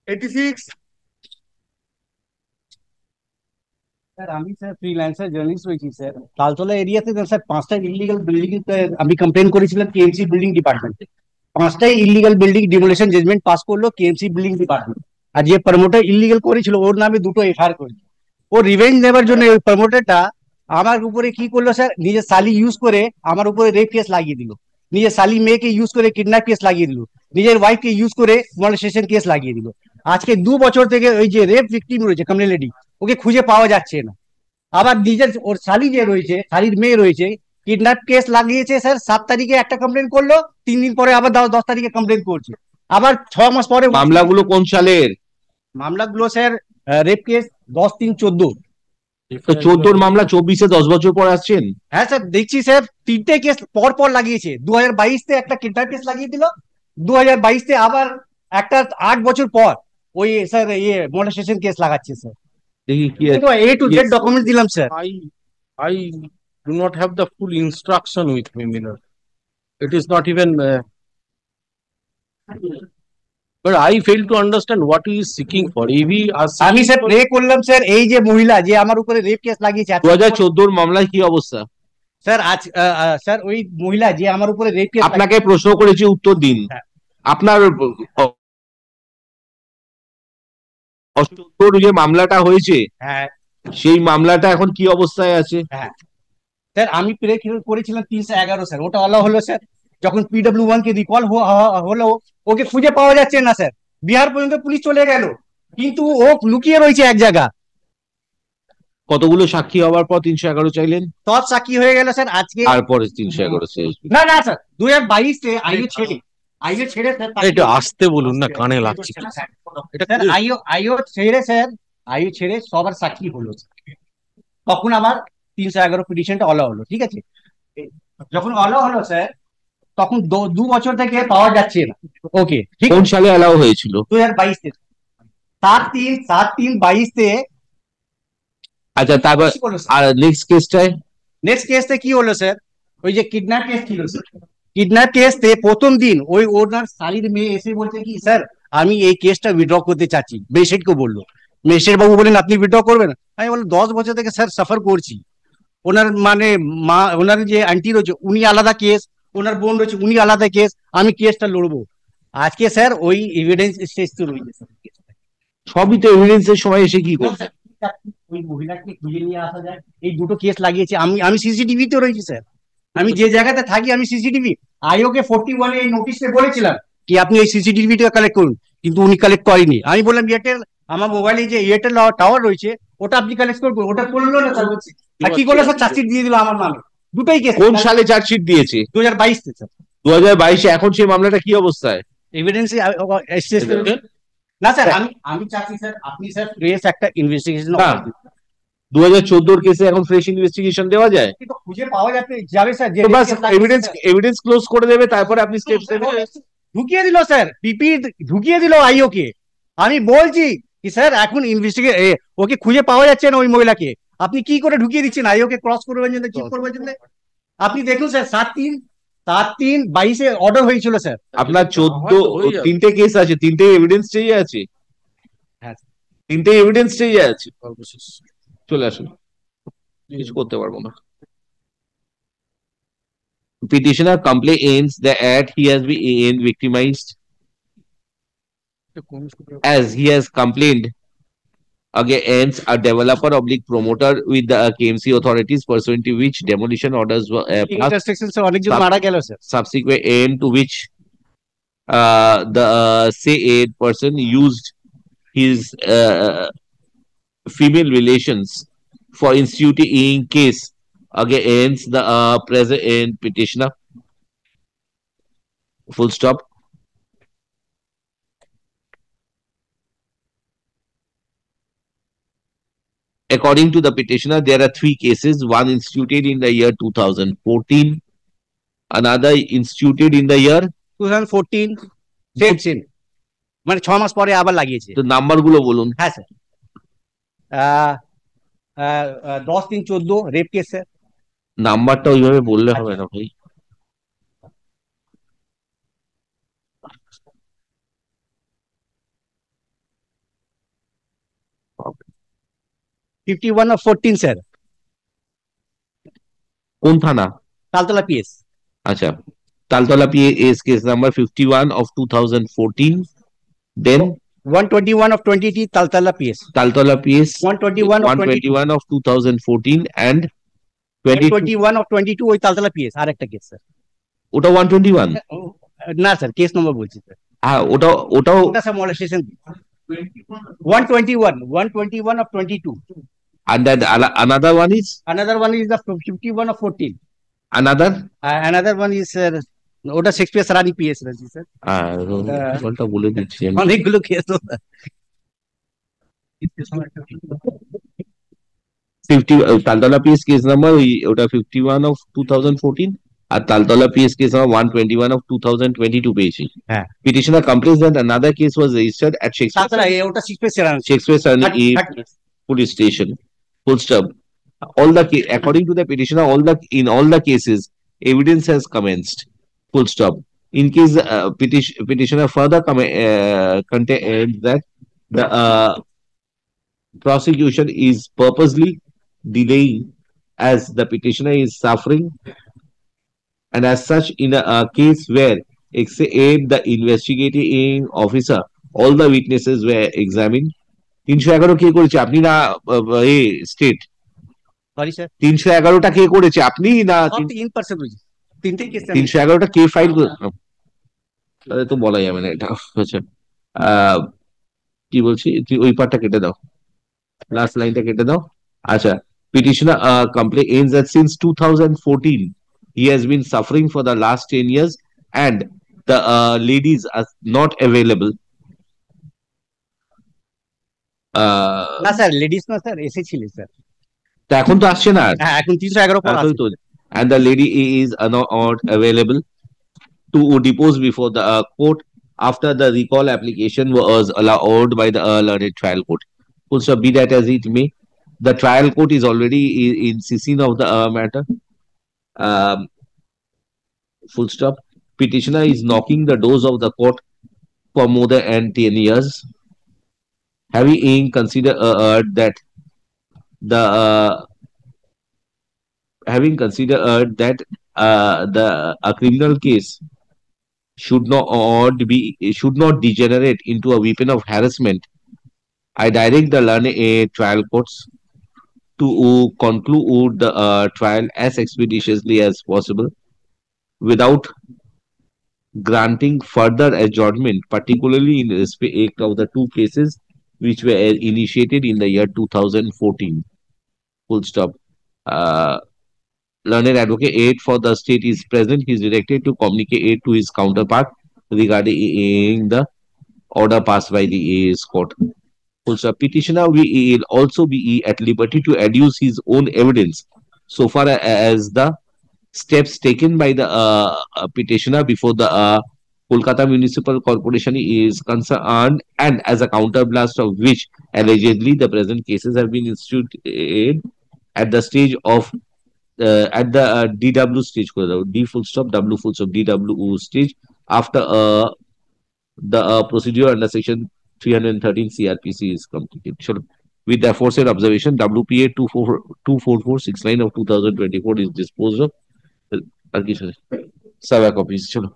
86। Sir আমি sir freelancer journalist রয়েছি sir. Taltala এরিয়াতে স্যার 5টা ইলিগাল বিল্ডিং আমি কমপ্লেন করেছিলাম কেএমসি বিল্ডিং ডিপার্টমেন্টে। 5টাই illegal building demolition judgment pass করলো কেএমসি বিল্ডিং ডিপার্টমেন্ট। আর যে প্রমোটার ইলিগাল করেছিল ওর নামে দুটো এফআইআর করেছিল। ও রিভেঞ্জ নেবার জন্য ওই প্রমোটারটা আমার উপরে কি করলো স্যার, নিজের শালি ইউজ করে আমার উপরে রেপ কেস লাগিয়ে দিল। নিজের শালি মেয়েকে ইউজ করে কিডন্যাপ কেস লাগিয়ে দিল। নিজের ওয়াইফকে ইউজ করে মলেস্টেশন কেস লাগিয়ে দিল। আজকে 2 বছর থেকে ওই যে রেপ ভিকটিম রয়েছে কমিউনিটি, ওকে খুঁজে পাওয়া যাচ্ছে না। আবার নিজের ওর শালি যে রয়েছে, শালির মেয়ে রয়েছে, কিডন্যাপ কেস লাগিয়েছে স্যার। 7 তারিখে একটা কমপ্লেন করলো, 3 দিন পরে আবার 10 তারিখে কমপ্লেন করছে। আবার 6 মাস পরে মামলাগুলো কোন সালের? মামলাগুলো স্যার রেপ কেস 10/3/14। তো 14 মামলা 24-এ 10 বছর পর আসছেন? হ্যাঁ স্যার দেখছি স্যার, 3টে কেস পর পর লাগিয়েছে। 2022-তে একটা কিডন্যাপ কেস লাগিয়ে দিল, 2022-তে আবার একটা 8 বছর পর ওই স্যার ইয়ে মলেস্টেশন কেস লাগাচ্ছে স্যার। দেখি কি কিন্তু এ টু কি- জেড ডকুমেন্ট দিলাম sir. I do not have the full instruction with me, Miller. It is not even. But I fail to understand what he is seeking for. If he are আমি seeking sir for, pray করলাম sir, এই যে মহিলা যে আমার উপরে rape case লাগিয়েছে 2014 মামলায় কি অবস্থা? স্যার আজ স্যার ওই মহিলা যে আমার উপরে রেপ কেস আপনাকে প্রশ্ন করেছি, উত্তর দিন। হ্যাঁ আপনার 14 যে মামলাটা হয়েছে হ্যাঁ সেই মামলাটা এখন কি অবস্থায় আছে? হ্যাঁ স্যার আমি প্রে করেছিলাম 311 স্যার, ওটা অলা হলো স্যার। যখন PW1 কে রিকল হলো, ওকে খুঁজে পাওয়া যাচ্ছে না স্যার। বিহার পর্যন্ত পুলিশ চলে গেল, কিন্তু ও লুকিয়ে রয়েছে এক জায়গা। কতগুলো সাক্ষী হওয়ার পর 311 চাইলেন? সব সাক্ষী হয়ে গেল স্যার আজকে। তারপরে 311 শেষ? না না স্যার, 2022-এ আইও ছেড়ে স্যার এটা আসতে বলুন না, কানে লাগছে। এটা স্যার আইও ছেড়ে সবার সাক্ষী হলো স্যার। তখন আমার 311 পিটিশনটা অলা হলো, ঠিক আছে। যখন অলা হলো স্যার, তখন 2 বছর থেকে পাওয়া যাচ্ছে না ওকে, ঠিক কোন আছে। সালে অ্যালাউ হয়েছিল? 2022-তে 7/3/22-তে আচ্ছা, তারপর আর নেক্সট কেসটায়? নেক্সট কেসতে কি হলো স্যার, ওই যে কিডন্যাপ কেস ছিল স্যার। কিডন্যাপ কেসতে প্রথম দিন ওই ওনার শালির মেয়ে এসে বলছে কি স্যার আমি এই কেসটা উইথড্র করতে চাচ্ছি, ম্যাজিস্ট্রেটকে বললো। ম্যাজিস্ট্রেট বাবু বলেন আপনি উইথড্র করবেন? আমি বললাম 10 বছর থেকে স্যার সাফার করছি। ওনার মানে মা, ওনার যে আন্টি রয়েছে উনি আলাদা কেস, ওনার বোন রয়েছে উনি আলাদা কেস, আমি কেসটা লড়বো। আজকে স্যার ওই এভিডেন্স স্টেজ তো রয়েছে স্যার। সবই তো এভিডেন্সের সময় এসে কি করছে? ওই মহিলাকে খুঁজে নিয়ে আসা যায়, এই দুটো কেস লাগিয়েছে। আমি সিসিটিভি তো রয়েছি স্যার। আমি যে জায়গাতে থাকি আমি সিসিটিভি, আইওকে 41-এ এই নোটিশে বলেছিলাম কি আপনি এই সিসিটিভিটা কালেক্ট করুন, কিন্তু উনি কালেক্ট করেনি। আমি বললাম এয়ারটেল, আমার মোবাইলে যে এয়ারটেল টাওয়ার রয়েছে ওটা আপনি কালেক্ট করবেন, ওটা করলো না স্যার। আর কি করলো স্যার, চার্জশিট দিয়ে দিল আমার নামে, দুটোই কেস। কোন সালে চার্জশিট দিয়েছে? 2022-তে স্যার। 2022-এ? এখন সেই মামলাটা কি অবস্থায়? এভিডেন্স না স্যার, আমি চাচ্ছি স্যার আপনি স্যার ফ্রেশ একটা ইনভেস্টিগেশন না, 2014 কেসে এখন ফ্রেশ ইনভেস্টিগেশন দেওয়া যায়? খুঁজে পাওয়া যাবে স্যার। যে তো বাস এভিডেন্স এভিডেন্স ক্লোজ করে দেবে, তারপরে আপনি স্টেপস নেবেন। ঢুকিয়ে দিল স্যার, পিপি ঢুকিয়ে দিল আইও কে। আমি বলছি কি স্যার এখন ইনভেস্টিগেট, ওকে খুঁজে পাওয়া যাচ্ছে না ওই মহিলাকে, আপনি কি করে ঢুকিয়ে দিচ্ছেন আইও কে ক্রস করবার জন্য, কি করবার জন্য? আপনি দেখুন স্যার 7/3/22-এ অর্ডার হয়েছিল স্যার। আপনার 3টে কেস আছে, 3টে এভিডেন্স চেয়ে আছে, হ্যাঁ 3টে এভিডেন্স চেয়ে আছে। চলে আসুন, কিছু করতে পারবো না। Petitioner complains that he has been victimized as he has complained against a developer oblique promoter with the KMC authorities, pursuant to which demolition orders were passed, intersection অনেকজন মারা গেল sir. subsequent aim to which the said person used his female relations for instituting case against the present petitioner. Full stop. According to the petitioner, there are 3 cases, one instituted in the year 2014, another instituted in the year 2014, same মানে 6 মাস পরে আবার লাগিয়েছে। তো নাম্বারগুলো বলুন। হ্যাঁ sir, 10/3/14 rape case sir. নাম্বারটা ওইভাবে বললে হবে না ভাই। 51 of 14 sir, কোন থানা? Taltola PS. আচ্ছা, Taltala PA case number 51 of 2014. Then 121 of 20 Taltola PS. Taltala PS 121 of 20, 121 of 2014 and 22 121 of 22 ওই তালতলা PS আর একটা কেস স্যার। ওটা 121? না স্যার কেস নম্বর বলছি স্যার, হ্যাঁ ওটাও ওটা sir molestation 121 121 of 22, and then another one is another one is the 51 of 14, another another one is sir ওটা Shakespeare সারানি PS রয়েছে স্যার। বলটা বলে দিচ্ছি আমি। অনেকগুলো কেস তো 50 তালতলা PS case number ওটা 51 of 2014 R Taltala PS case number 121 of 2022 পেয়েছি। হ্যাঁ Petitioner complains that another case was registered at তাছাড়া ওটা Shakespeare Sarani police station. Full stop. According to the petitioner, in all the cases, evidence has commenced. Full stop. In case petitioner further contends that the prosecution is purposely delaying as the petitioner is suffering, and as such, in a case where except the investigating officer, all the witnesses were examined. 311 কে করেছে আপনি না state? Sorry sir 311টা কে করেছে আপনি না? In person হয়েছে তিনটে case 311টা কে file করে তো বলা যাবে না এটা। আচ্ছা কি বলছি, ওই পার্টটা কেটে দাও, লাস্ট লাইনটা কেটে দাও। আচ্ছা, petitioner complains that since 2014 he has been suffering for the last 10 years and the ladies are not available. না স্যার লেডিস না স্যার এসেছিলেন স্যার, তা এখন তো আসছে না, হ্যাঁ এখন 311 পর আসছে। and the lady is not available to depose before the court after the recall application was allowed by the learned trial court. Full stop. Be that as it may, the trial court is already in scene of the matter. Full stop. Petitioner is knocking the doors of the court for more than 10 years. Having considered that the having considered that a criminal case should not degenerate into a weapon of harassment, I direct the learned trial courts to conclude the trial as expeditiously as possible without granting further adjournment, particularly in respect of the two cases which were initiated in the year 2014. Full stop. Learned advocate for the state is present. He is directed to communicate to his counterpart regarding the order passed by the court. Full stop. Petitioner will also be at liberty to adduce his own evidence so far as the steps taken by the petitioner before the Kolkata Municipal Corporation is concerned, and as a counterblast of which allegedly the present cases have been instituted at the stage of at the DW stage, D full stop W full stop DW stage after the procedure under section 313 CRPC is completed. Sure. With the aforesaid observation, WPA 24469 of 2024 is disposed of. Sava copies. Chalo.